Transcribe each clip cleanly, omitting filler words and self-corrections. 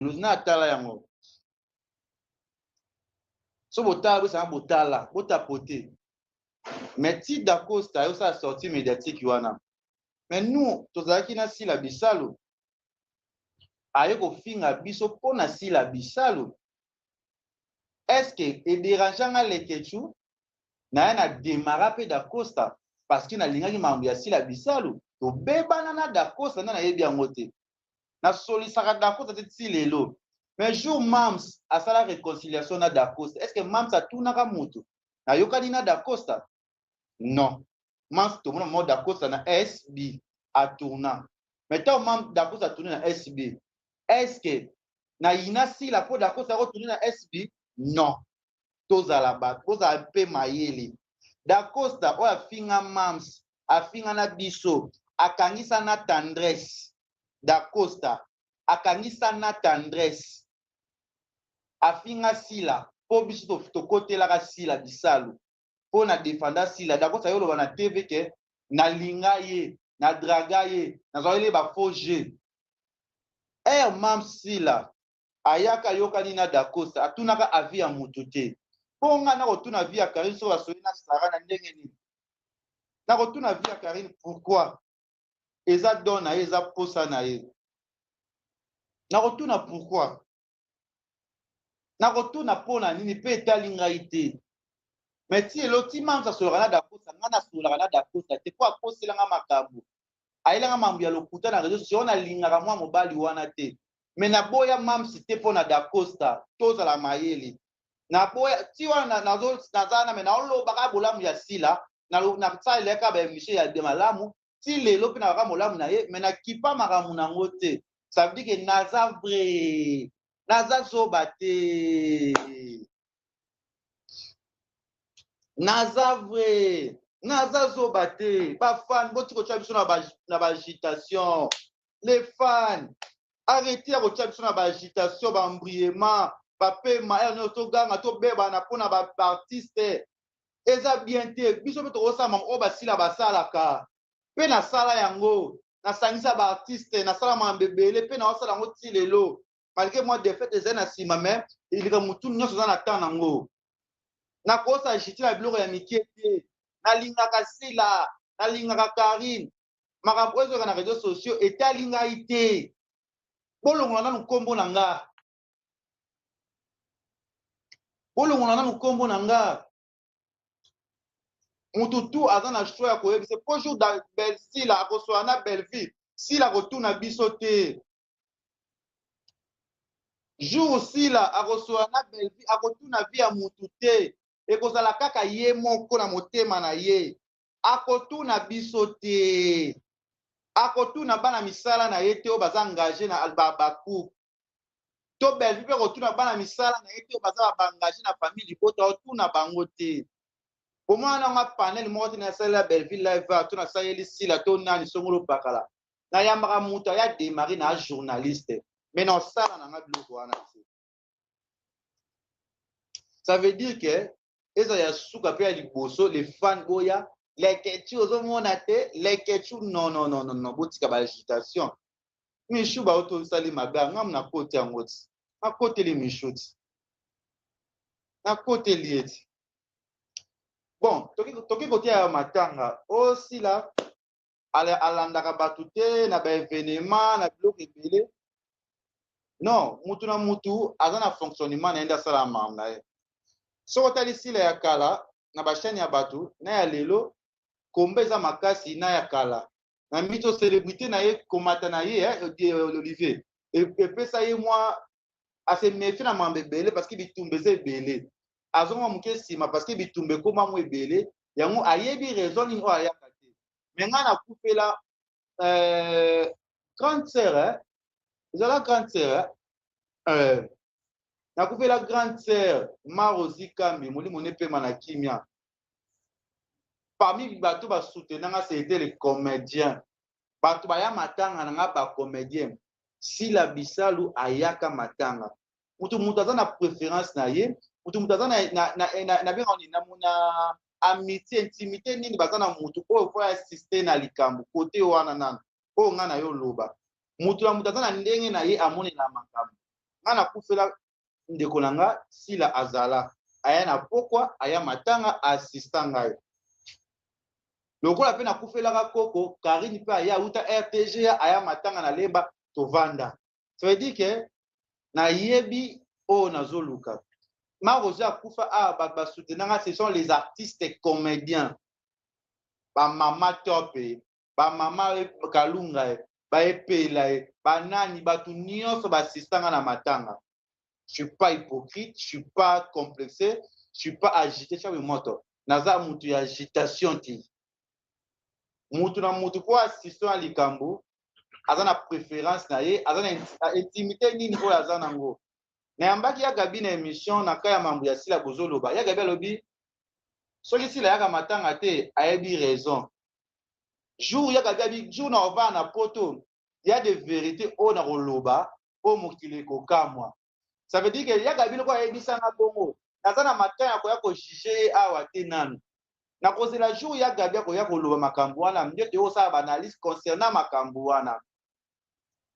na tala yango so botala bosanga botala botapote mais ti Dacosta yo sa sortie médiatique wana mais nous tozalaki na sila bisalo aye kofinga biso mpona sila bisalo est-ce que ederangeanga Lekechu na ye na démarra mpe Dacosta parce que nalingaki makambo ya sila bisalo tobebana na Dacosta nde nayebi yango te nasolisaka Dacosta te ti lelo mais jour Mams asala réconciliation na Dacosta est-ce que Mams atunaka moto nayokani na Dacosta non Mams tomona moko Dacosta na SB atourna mais ntango Mams Dacosta atourne na SB est-ce que na yina sila mpo Dacosta akotourne na SB non tozala bato tozala mpe mayele Dacosta oyo afinga Mams afinga na biso akangisa na tendresse Dacosta akangisa na tendresse afinga sila po biso tokotelaka sila bisalo po na defanda sila Dacosta yo loba na TV ke nalinga ye na draga ye nazwakeli ba faux jeu Mams sila ayaka yokani na Dacosta atunaka avi ya mutu te mpo nga na kotuna avi ya Karine so basoli na Sara na ndenge nini na kotuna avi ya Karine pourquoi eza don na ye eza posa na ye na kotuna pourquoi na kotuna mpona nini mpe etali ngai te mais ti elo ti Mams asolaka na Dacosta nga nasolaka na Dacosta te mpo akoselanga makambo ayelanga mambo ya lokuta na réseau sociaux nalingaka mwa mobali wana te mais naboya Mams te mpo na Dacosta tozala mayele naboya ti wana nazala me naolobaka bolamu ya sila nasalelaka baémission ya malamu ti lelo mpe nakaka molamu na ye mais nakipa makambo nango te ça veut dire que naza vrai naza zoba te naza vrai naza zoba te bafan boti kotia biso na baagitation les fans arrêtez ya kotia biso na baagitation bambriement bapema ere nyonso toganga tobebana mpona baartiste eza bien te biso mpe tokosala mambo oyo basila basalaka mpe nasala yango nasangisa baartiste nasala mambo ebele mpe naosala yango ti lelo malgré moi defete ezali na nsima me elika motu nyonso eza na temps nango nakosa jiti na biloko ya mike te nalingaka sila nalingaka Karine makambo oyo ezoyoka na réseaux sociaux etali ngai te bolongola nanu nkombo na nga bolongola nanu nkombo na nga mutu tu aza na choix ya koyebisa po jour sila akosola na belleville sila akotuna biso te jour sila akosola na belleville akotuna vi ya mutu te ekozala kaka ye moko na motema na ye akotuna biso te akotuna bana misala na ye te oyo baza engage na baku to belleville mpe akotuna bana misala na ye te oyo baza baengage na famille libota otuna bango te omwana nanga panel moko te nasalela belleville live ato nasaleli sila to nani songolo bakala nayambaka moto aya démarre na journaliste mais naosala nanga biloko wana te ça veut dire que eza ya suka mpe ya liboso les fans boya Lekechu ozomona te Lekechu non botika baagitation mishu baotosali mabe angamu nakoti yango ti nakoteli mishu ti nakoteli eti bon toki kotia ya matanga osila alandaka bato te na baévénement na biloko ebele non mutu na mutu aza na fonctionnement na ye nde asala makambo na ye soki otali sila ya kala na bachaine ya bato na ya lelo komba eza makasi na ya kala na mito célébrité na ye komata na ye Olivier epesa ye mwa asemefi na makambo ebele parce que bitumba eza ebele azonga moke nsima parce que bitumba ekoma mo ebele yango ayebi raison nini oyo ayaka te me ngai nakupela grande sœur ezala grande sœur nakupela grande sœur Marozi Kambi molimo nepema na kimia parmi bato basoutenanga c'était les comédiens bato baya matanga nanga bacomédien sila bisalu ayaka matanga mutu aza na préférence na ye mutu aza na benga amitié intimité nini baza na mutu oyo po assiste na likambo kote wana nana oyo nga na yo loba mutu aza na ndenge na ye amonela makambo ana kufela ndeko nanga sila azala aya na pokwa aya matanga assistant ngai lokola pe na kufelaka koko Karine pe aya uta RPG aya matanga na lemba tovanda ça veut dire que na yebi o nazoluka Marozi akufa ba soutenanga ce sont les artistes comédiens ba mama top ba mama kalunga ba epela ba nani batu nyonso ba assistanga na matanga. Je suis pas hypocrite, je suis pas complexé, je suis pas agité chaque moto. Naza mutu ya agitation ti. Mutu na mutu ko assistant à likambo, azana préférence na ye, azana intimité nini ko azana ngo. Na yambaki ya gabi na émission na kaya mambu ya sila bozoloba. Ya gabi lobi soki sila ya matanga te ayebi raison. Jour ya gabi jour na ova na poto, il y a des vérités o na roloba o mokile ko kamwa. Ça veut dire que ya gabi ko ayebisa na bongo. Nazana matanga ko ya ko juger awa te nanu. Na cause la jour ya gabi ko ya ko loba makambo wana, ndio te o sa analyse concernant makambo wana.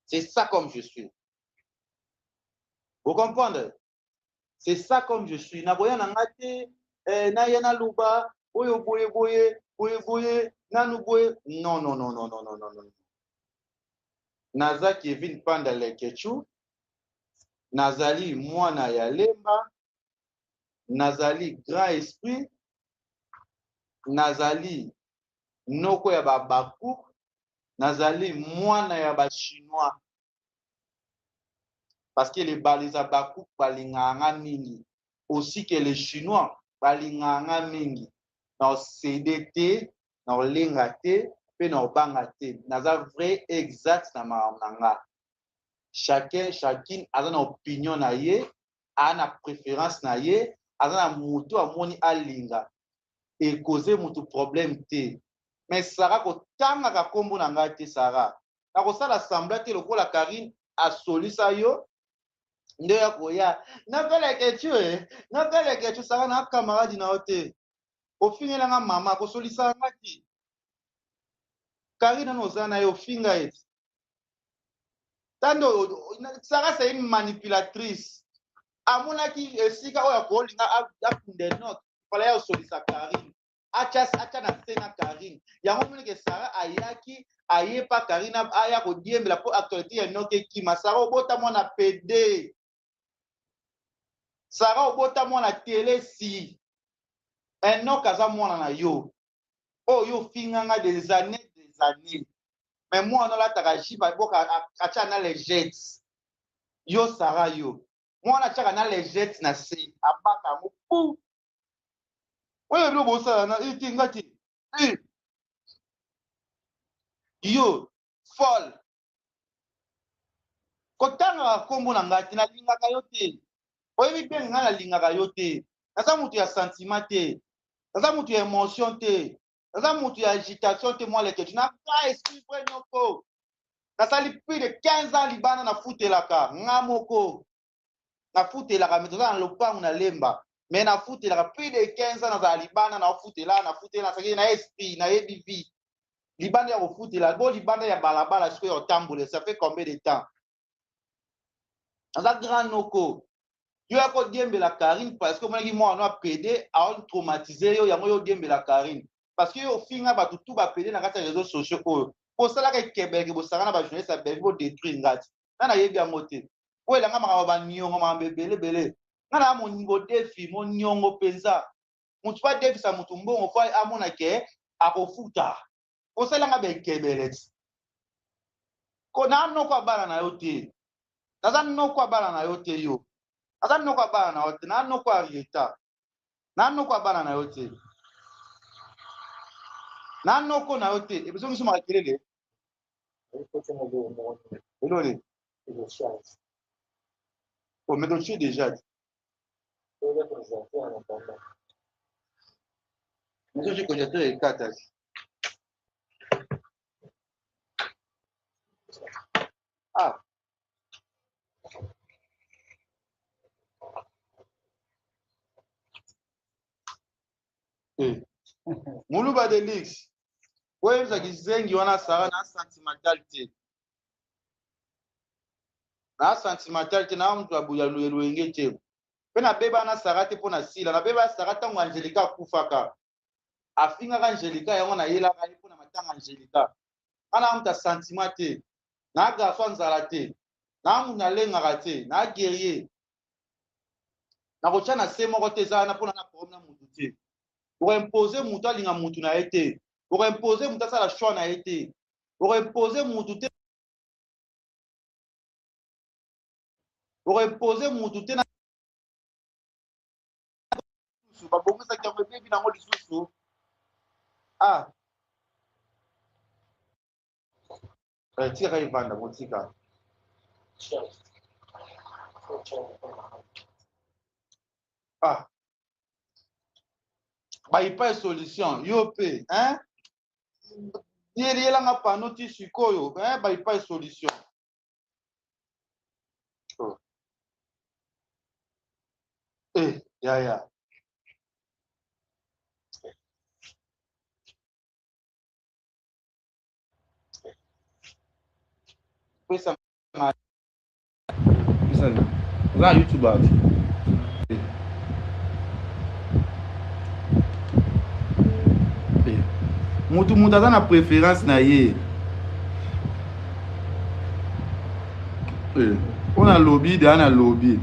C'est ça comme je suis. Vous comprenez? C'est ça comme je suis. Na boya na ngate na yana luba oyo boye boye boye boye nanu boye non non non non non non non non. Naza Kevin Panda Lekechu nazali mwana ya lemba nazali grand esprit nazali noko ya babaku nazali mwana ya ba chinois parce que les baku balinganga mingi aussi que les chinois balinganga mingi na CDT na lenga te pe na banga te naza vrai exact na manga chacune a une opinion na ye a une préférence na ye a na mutu amoni alinga et causer mutu problème te mais Sarah ko tanga ka kombo na ngate Sarah na ko sala sembla te lokola Karine a solisa yo ndio ya koya na pele ke tu Sarah na camarade na ote au final nga mama ko solisa ngati Karine no zana yo finga et tando Sarah c'est une manipulatrice amonaki esika oya ko linga akunde not fala ya solisa Karine acha na sena Karine yango moni ke Sarah ayaki ayepa Karine aya ko diembela po actualité ya noke ki Sarah obota mwana PD Sarah obota mwana télé si un an kaza mwana na yo oh yo finganga des années mais moi on a la takaji ba boka acha na les jets yo Sarah yo moi na chaka na les jets na se abaka mo pou oyo bilo bosa na itingati yo fall kotanga kombo na ngati na lingaka yo te oyebi pe nga na lingaka yo te naza mutu ya sentiment te naza mutu ya émotion te naza mutu ya agitation te moi leke tu na ka esprit vrai nyoko nasali plus de 15 ans libana na futelaka nga moko na futelaka mais toza na lopango na lemba mais na futelaka plus de 15 ans nazala libana na futela nasaki na esprit na yebi vie libanda ya kofutela bo libanda ya balabala sikoyo ya otambole ça fait combien de temps naza grand noko yo ya kodiembela Karine parce que omonaki mwana no apede aotraumatize yo yango yo odiembela Karine parce que yo ofinga bato tu bapede na kati ya réseaux sociaux oyo bosalaka ekebeleke bosaka na bajournaliste ya belgi bodétruire ngati nga nayebi yango te oyo elanga makambo baniongo makambo ebelebele nga na moningo defi moniongo mpenza motu pa defisa motu mbongo fo amona ke akofuta osalanga bekebele ti na noko abala na yo te naza noko abala na yo te yo naza noko abala na yo te na noko arieta na noko abala na yo te na noko na yo te ebiso biso makelele elole oh mais donc tu es déjà dit mais je connais très quatre ah Muluba de Lix oyo ezaki zengi wana Sarah na sentimental te na sentimental te na mtu abuya luenge te pe na beba na sarate pona sila na beba sarata ngo Angelica kufaka afinga ka Angelica yango na yela ka pona matanga Angelica ana mtu sentiment te na garçon nzala te na muna lenga te na guerrier na kocha na se moko te za na pona na problème na mutu te pour imposer mutu alinga mutu na été pour imposer mutu ça la choix na été pour imposer mutu te pour imposer mutu te na susu ba bongo sa kiamwe bebi na ngoli susu ah tika ibanda motika ah ba ipa solution yo pe hein yela nga pano ti sikoyo hein ba ipa solution ya pesa za YouTube ati mutu aza na préférence na ye ona lobby de ana lobby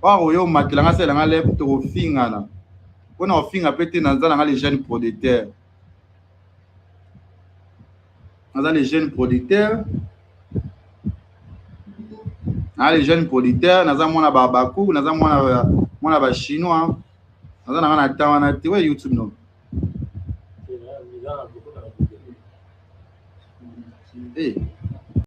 waro yo makila nga sela nga lep to finga na ona ofinga pete na nzana nga les jeunes producteurs naza les jeunes producteurs les jeunes producteurs naza mwana babaku naza mwana ba chinois naza na nga na tawana te we YouTube no